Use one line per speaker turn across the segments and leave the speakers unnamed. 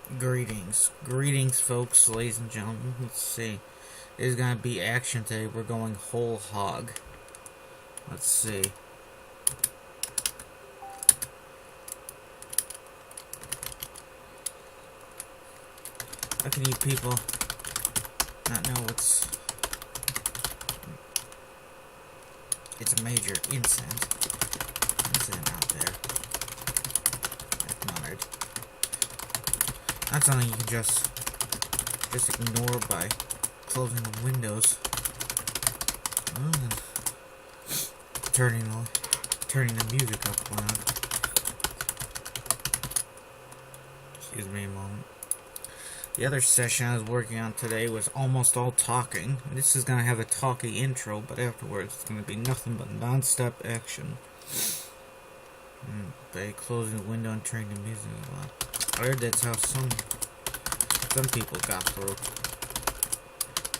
Greetings, folks, ladies and gentlemen. Let's see. There's gonna be action today. We're going whole hog. Let's see. How can you people not know it's a major incident out there? Acknowledged. Not something you can just ignore by closing the windows. Turning the music up loud. Excuse me a moment. The other session I was working on today was almost all talking. This is gonna have a talky intro, but afterwards it's gonna be nothing but non-stop action. By closing the window and turning the music loud. I heard that's how some people got through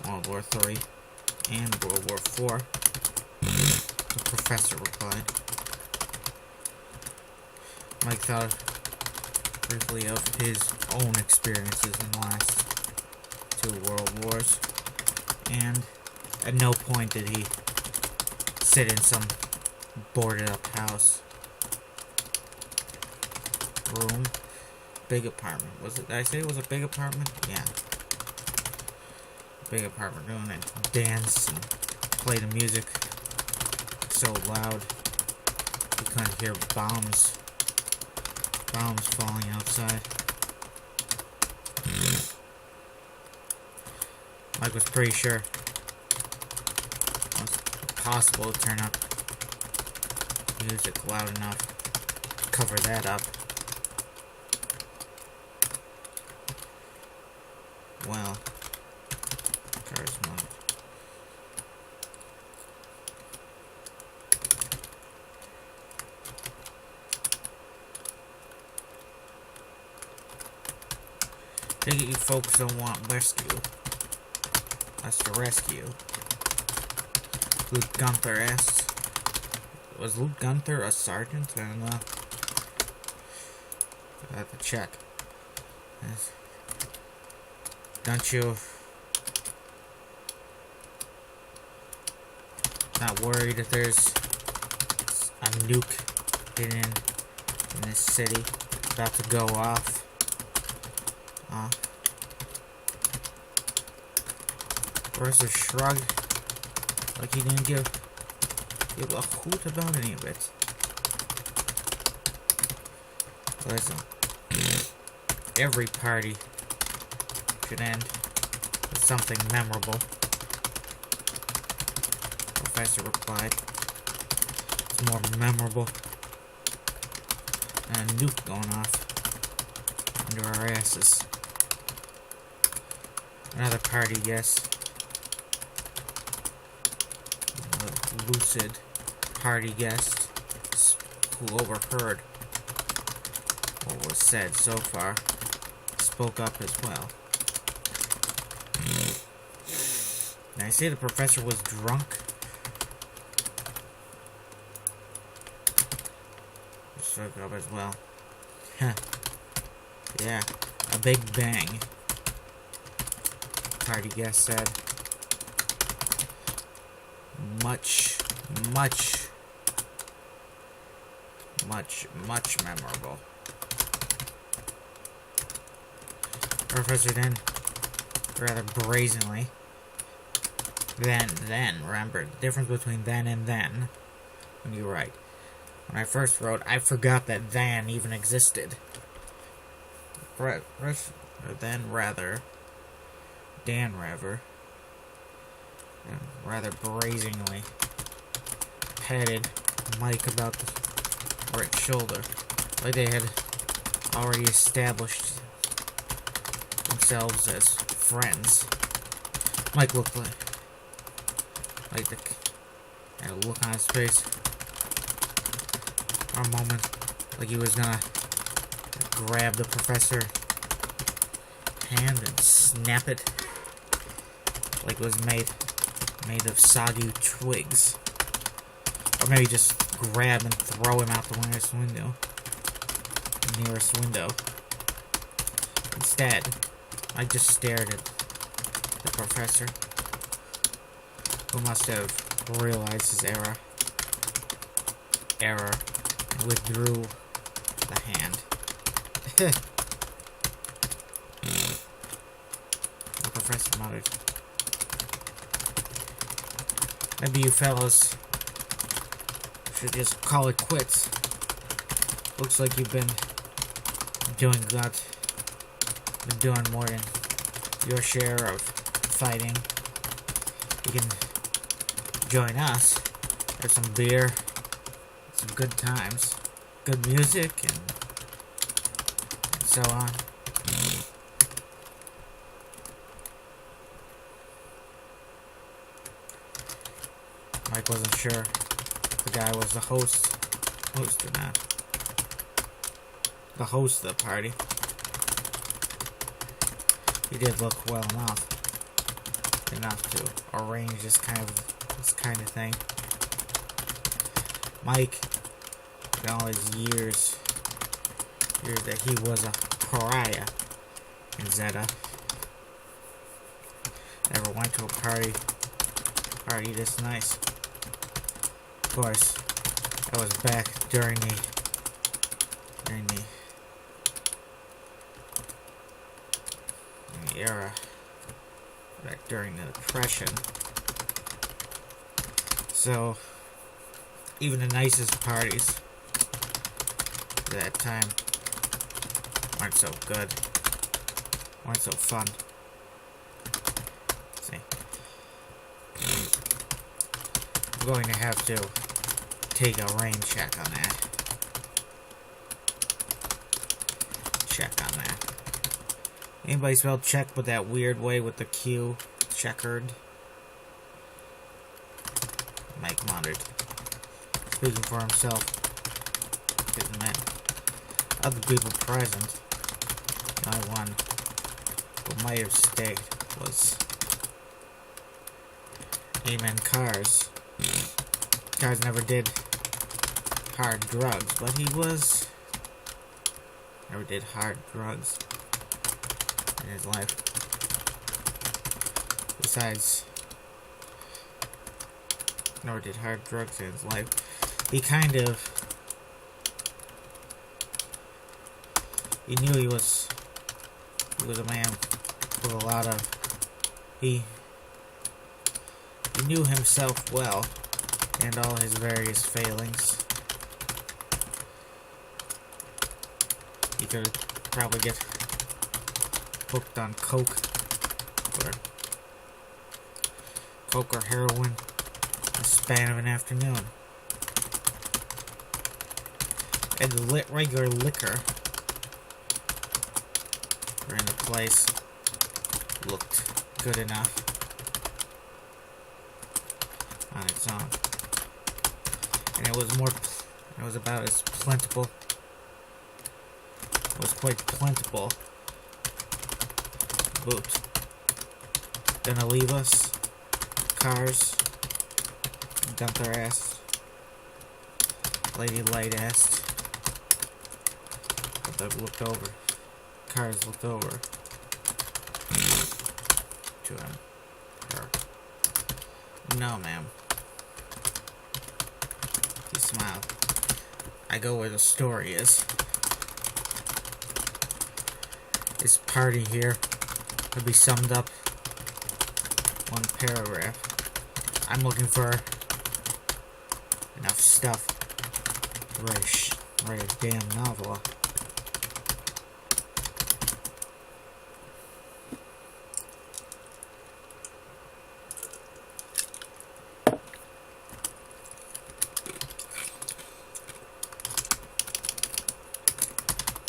World War III and World War IV. The professor replied. Mike thought briefly of his own experiences in the last 2 world wars, and at no point did he sit in some boarded up house room. Big apartment. Was it? Did I say it was a big apartment? Yeah. Big apartment room, and dance and play the music so loud you couldn't hear bombs falling outside. Mike was pretty sure it was possible to turn up music loud enough to cover that up. Well, car's mode. Take it you folks don't want rescue. That's to rescue. Luke Gunther asks. Was Luke Gunther a sergeant? I don't know. I have to check. Yes. Don't you not worried if there's a nuke hidden in this city about to go off? Professor shrugged like he didn't give a hoot about any of it. Listen, every party should end with something memorable, Professor replied. It's more memorable than a nuke going off under our asses. Another party guest, a lucid party guest who overheard what was said so far, spoke up as well. Now, I say the professor was drunk. Spoke up as well. Huh. Yeah, a big bang. Party guest said. Much memorable. Professor then, rather brazenly, then, remember, the difference between then and then, when you write. When I first wrote, I forgot that then even existed. Dan rather brazenly patted Mike about the right shoulder, like they had already established themselves as friends. Mike looked had a look on his face for a moment, like he was gonna grab the professor's hand and snap it, like it was made of soggy twigs. Or maybe just grab and throw him out the nearest window. Instead, I just stared at the professor, who must have realized his error, and withdrew the hand. The professor muttered, "Maybe you fellas should just call it quits. Looks like you've been doing more than your share of fighting. You can join us, have some beer, some good times, good music, and so on." Mike wasn't sure if the guy was the host or not. The host of the party. He did look well enough to arrange this kind of thing. Mike, in all his years that he was a pariah in Zeta, never went to a party this nice. Of course, that was back during the era, back during the Depression. So, even the nicest parties at that time weren't so good, weren't so fun. Let's see, I'm going to have to take a rain check on that. Anybody spell check with that weird way with the Q? Checkered? Mike muttered, speaking for himself. Didn't matter. Other people present, the only one who might have stayed was Amen Cars. Cars never did hard drugs, but he never did hard drugs in his life. Besides, never did hard drugs in his life. He knew he was a man with a lot of, he knew himself well and all his various failings. He could probably get hooked on coke or heroin in the span of an afternoon. And the regular liquor in the place looked good enough on its own. And it was about as plentiful. It was quite plentiful. Boot. Gonna leave us? Cars. Gunther asked. Lady Light asked. Gunther looked over. Cars looked over to him. Her. No, ma'am. He smiled. I go where the story is. This party here could be summed up one paragraph. I'm looking for enough stuff to write a damn novel.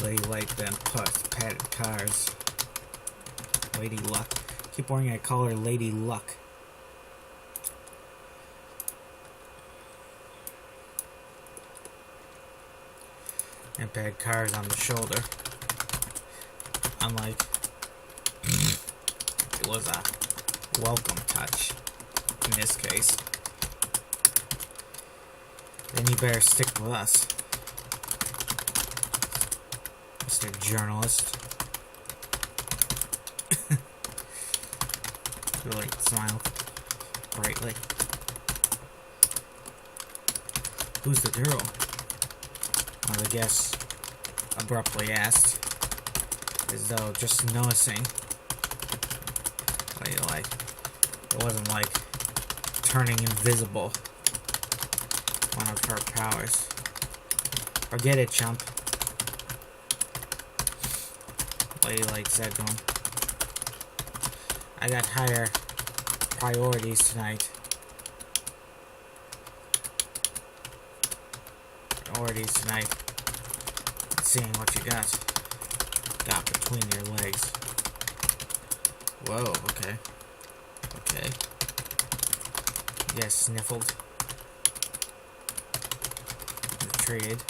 Lady Light then patted Cars. Lady Luck. Keep wanting to call her Lady Luck. And patted Cars on the shoulder. Unlike it was a welcome touch in this case. Then you better stick with us, Mr. Journalist. Really smiled brightly. Who's the girl? One of the guests abruptly asked, as though just noticing. Like, it wasn't like turning invisible. One of her powers. Forget it, chump. Lady like said to him. I got higher priorities tonight. Seeing what you got between your legs. Whoa, okay. Yes, sniffled. Retreated.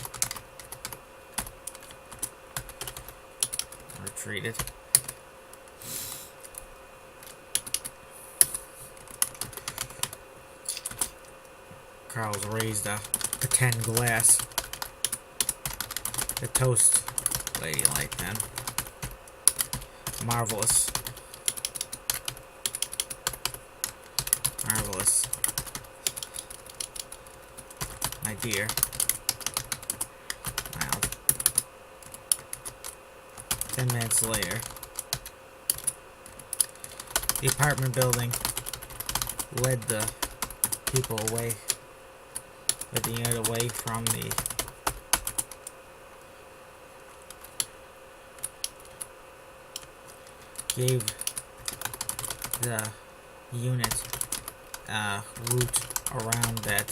Carl's raised a pretend glass. The toast, lady like then. Marvelous. My dear. Wow. 10 minutes later. The apartment building led the people away. Led the unit away from the gave the unit a route around that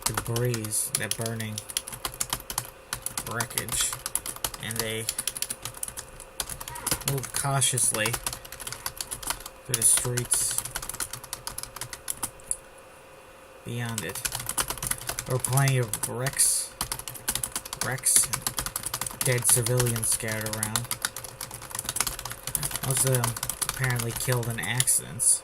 debris, that burning wreckage, and they moved cautiously through the streets beyond it. There were plenty of wrecks, and dead civilians scattered around. Most of them apparently killed in accidents.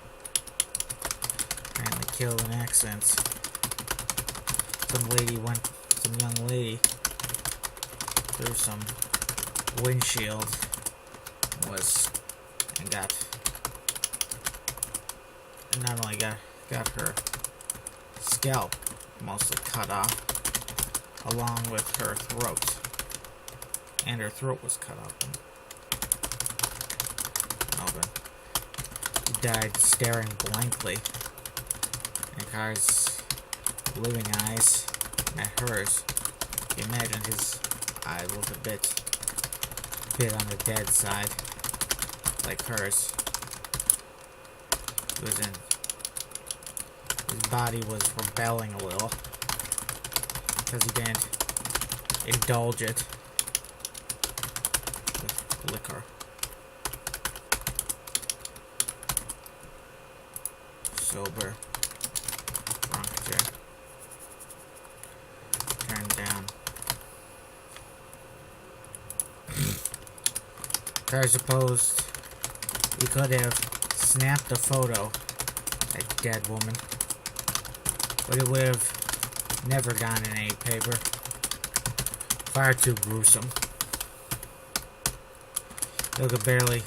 Some young lady through some windshield and not only got her scalp mostly cut off, along with her throat. And her throat was cut open. He died staring blankly in Car's living eyes at hers. You imagine his eye was a bit on the dead side, like hers. His body was rebelling a little because he didn't indulge it with liquor. Sober, drunk chair, turned down. I supposed he could have snapped a photo, that dead woman, but it would have never gone in any paper. Far too gruesome. They could barely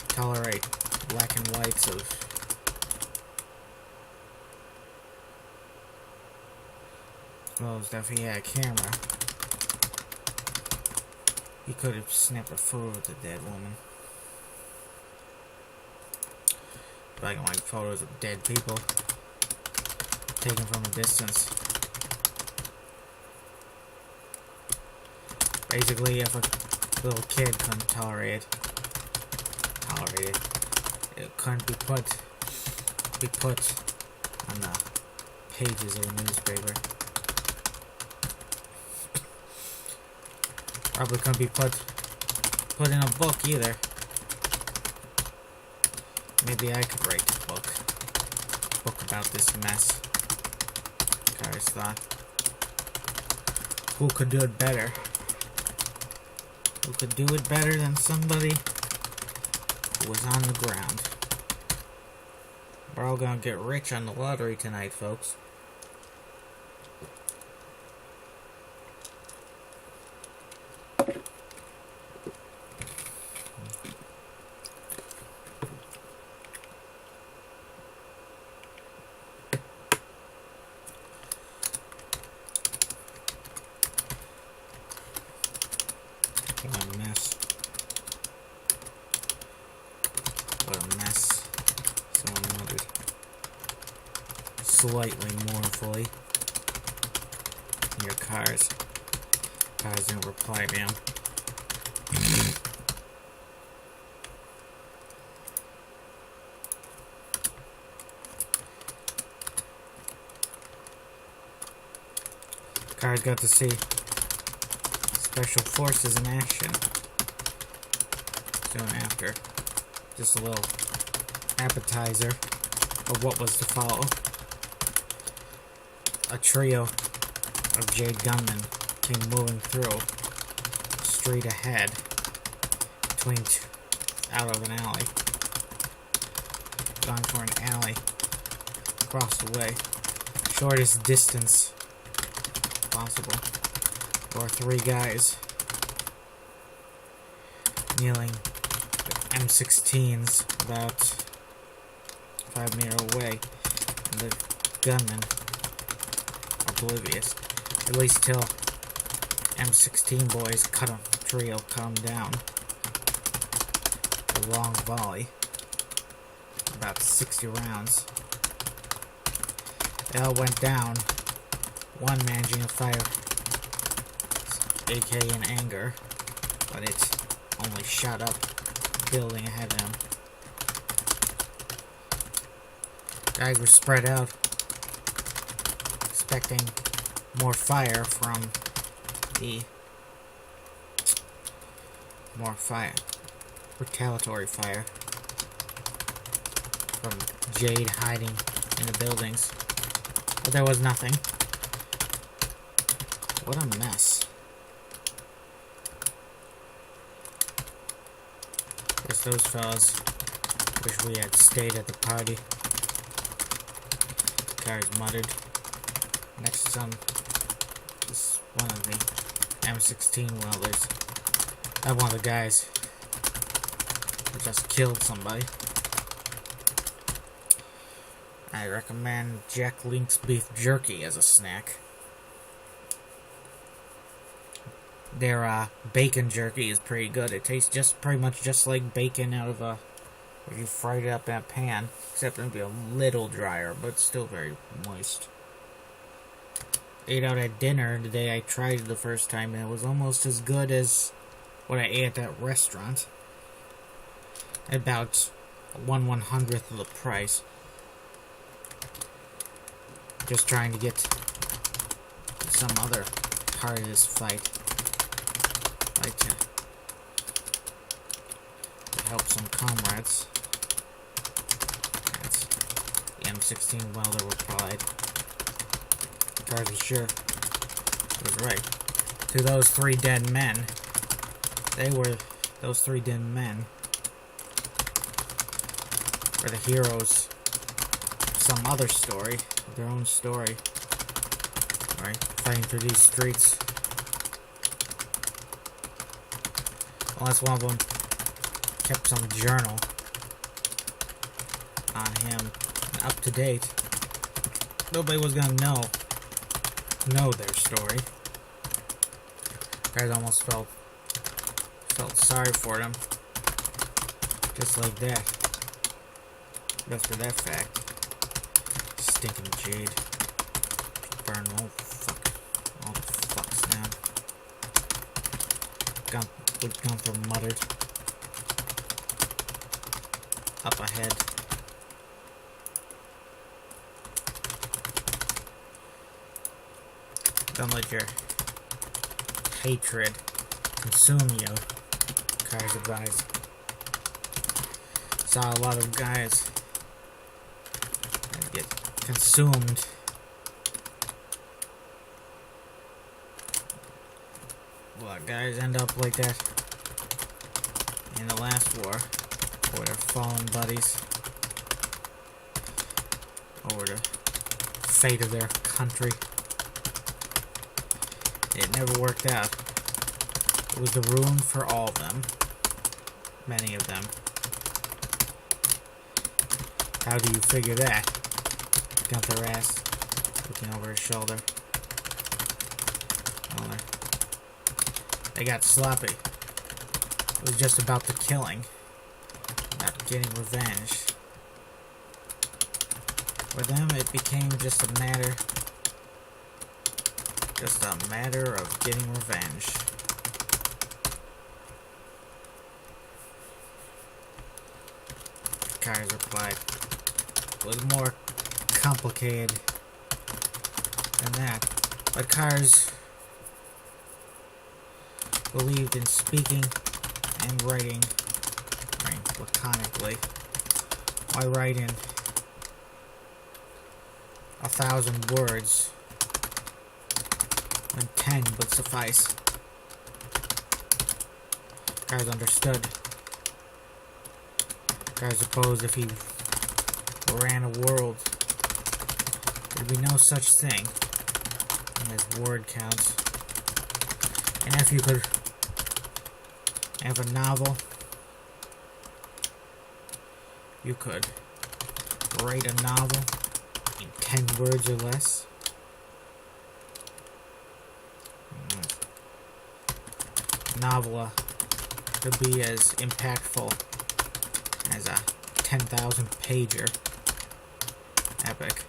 tolerate black and whites of if he had a camera, he could have snapped a photo of the dead woman. Black and white photos of dead people taken from a distance. Basically, if a little kid couldn't tolerate it, it couldn't be put on the pages of a newspaper. Probably couldn't be put in a book either. Maybe I could write a book about this mess. Cars thought. Who could do it better? Who could do it better than somebody who was on the ground? We're all gonna get rich on the lottery tonight, folks. What a mess. Someone muttered. Slightly mournfully. Your cars. Cars didn't reply to him. Cars got to see Special Forces in action soon after. Just a little appetizer of what was to follow. A trio of Jade gunmen came moving through the street ahead, out of an alley. Going for an alley across the way. Shortest distance possible. There were 3 guys kneeling M16s about 5 meters away, and the gunmen oblivious, at least till M16 boys cut them down. A long volley, about 60 rounds. They all went down, one managing to fire AK in anger, but it only shot up, building ahead of him. Guys were spread out, expecting more fire from retaliatory fire from Jade hiding in the buildings, but there was nothing. What a mess. Guess those fellas wish we had stayed at the party. Cars muttered. Next to some, this one of the M16 welders. That one of the guys who just killed somebody. I recommend Jack Link's beef jerky as a snack. Their bacon jerky is pretty good. It tastes pretty much just like bacon out of where you fried it up in a pan, except it'll be a little drier, but still very moist. Ate out at dinner the day I tried it the first time, and it was almost as good as what I ate at that restaurant. About 1/100th of the price. Just trying to get some other part of this fight. Like to help some comrades. That's the M16 welder replied. Guards was sure it was right. To those 3 dead men, those 3 dead men were the heroes of some other story, their own story. Right, fighting through these streets. Unless one of them kept some journal on him, up to date, nobody was gonna know their story. Guys almost felt sorry for them, just like that. Just for that fact. Stinking Jade. Burn all the fucks now. Gunther muttered. Up ahead. Don't let your hatred consume you, Kai's advised. Saw a lot of guys get consumed. A lot of guys end up like that in the last war, or their fallen buddies, or the fate of their country. It never worked out. It was the ruin for all of them. Many of them. How do you figure that? Gunther asked, looking over his shoulder. Well, they got sloppy. It was just about the killing, not getting revenge. For them, it became just a matter of getting revenge. Kai's replied, it was more complicated than that. But Kars believed in speaking and writing laconically. Why write in 1,000 words when 10 would suffice? Kars understood. Kars supposed if he ran a world, there'd be no such thing as word counts. And if you could have a novel, you could write a novel in 10 words or less. Novel could be as impactful as a 10,000 pager epic.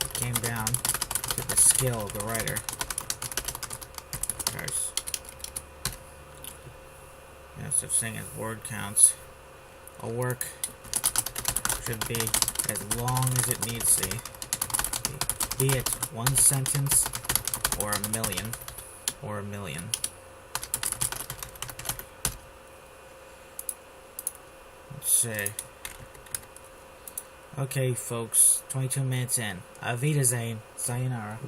It came down to the skill of the writer. There's no such thing as word counts. A work should be as long as it needs to be it one sentence or a million. Let's see. Okay, folks, 22 minutes in. Auf Wiedersehen. Sayonara.